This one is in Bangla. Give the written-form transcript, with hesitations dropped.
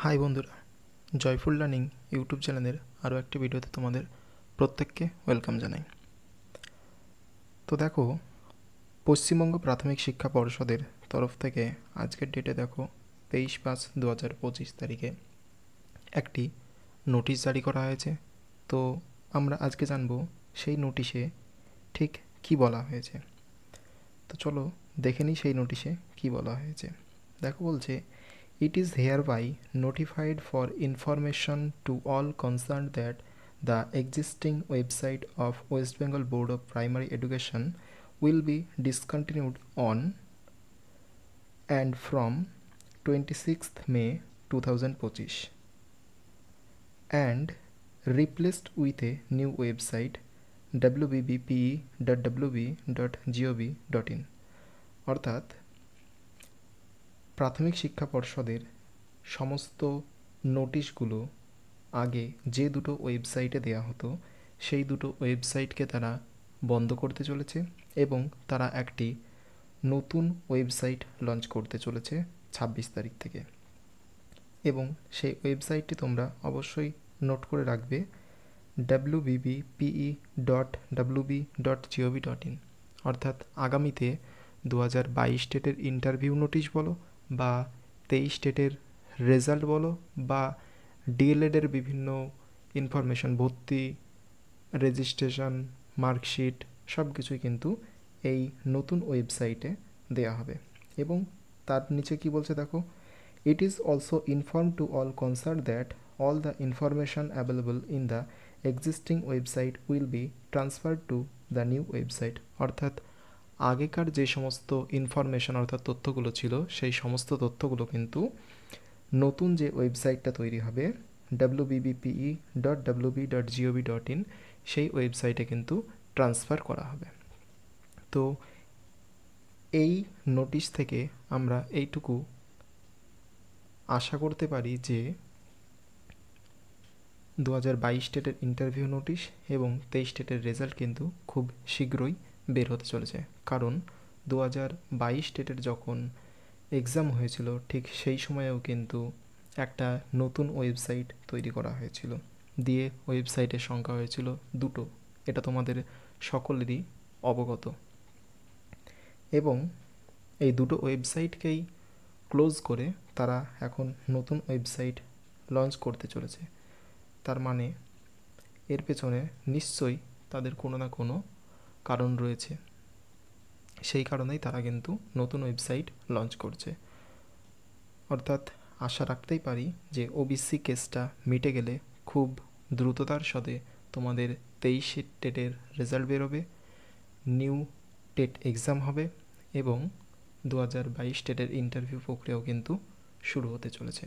হাই বন্ধুরা, জয়ফুল লার্নিং ইউটিউব চ্যানেলের আরও একটি ভিডিওতে তোমাদের প্রত্যেককে ওয়েলকাম জানাই। তো দেখো, পশ্চিমবঙ্গ প্রাথমিক শিক্ষা পর্ষদের তরফ থেকে আজকের ডেটে দেখো 23/5/2025 তারিখে একটি নোটিশ জারি করা হয়েছে। তো আমরা আজকে জানবো সেই নোটিশে ঠিক কি বলা হয়েছে। তো চলো দেখে নিই সেই নোটিশে কি বলা হয়েছে। দেখো বলছে, it is hereby notified for information to all concerned that the existing website of West Bengal Board of Primary Education will be discontinued on and from 26th May 2025 and replaced with a new website wbbpe.wb.gov.in। অর্থাৎ প্রাথমিক শিক্ষা পর্ষদের সমস্ত নোটিশগুলো আগে যে দুটো ওয়েবসাইটে দেওয়া হতো সেই দুটো ওয়েবসাইটকে তারা বন্ধ করতে চলেছে এবং তারা একটি নতুন ওয়েবসাইট লঞ্চ করতে চলেছে 26 তারিখ থেকে। এবং সেই ওয়েবসাইটটি তোমরা অবশ্যই নোট করে রাখবে wbbpe.wb.gov.in। অর্থাৎ আগামীতে 2022 টেটের ইন্টারভিউ নোটিশ বলো বা 23 টেটের রেজাল্ট বলো বা ডিএলএডের বিভিন্ন ইনফরমেশন, ভর্তি, রেজিস্ট্রেশন, মার্কশিট সব কিছুই কিন্তু এই নতুন ওয়েবসাইটে দেওয়া হবে। এবং তার নিচে কি বলছে দেখো, it is also inform to all concern that all the information available in the existing website will be transferred to the new website। অর্থাৎ আগেকার যে সমস্ত ইনফরমেশন অর্থাৎ তথ্যগুলো ছিল সেই সমস্ত তথ্যগুলো কিন্তু নতুন যে ওয়েবসাইটটা তৈরি হবে wbbpe.wb.gov.in সেই ওয়েবসাইটে কিন্তু ট্রান্সফার করা হবে। তো এই নোটিশ থেকে আমরা এইটুকু আশা করতে পারি যে 2022 টেটের ইন্টারভিউ নোটিশ এবং 23 টেটের রেজাল্ট কিন্তু খুব শীঘ্রই বের হতে চলেছে। কারণ 2022 টেটের যখন এক্সাম হয়েছিল ঠিক সেই সময়েও কিন্তু একটা নতুন ওয়েবসাইট তৈরি করা হয়েছিল, দিয়ে ওয়েবসাইটের সংখ্যা হয়েছিল 2টো। এটা তোমাদের সকলেরই অবগত। এবং এই দুটো ওয়েবসাইটকেই ক্লোজ করে তারা এখন নতুন ওয়েবসাইট লঞ্চ করতে চলেছে। তার মানে এর পেছনে নিশ্চয়ই তাদের কোনো না কোনো কারণ রয়েছে, সেই কারণেই তারা কিন্তু নতুন ওয়েবসাইট লঞ্চ করছে। অর্থাৎ আশা রাখতেই পারি যে ওবিসি কেসটা মিটে গেলে খুব দ্রুততার সাথে তোমাদের 23 টেটের রেজাল্ট বেরোবে, নিউ টেট এক্সাম হবে এবং 2022 টেটের ইন্টারভিউ প্রক্রিয়াও কিন্তু শুরু হতে চলেছে।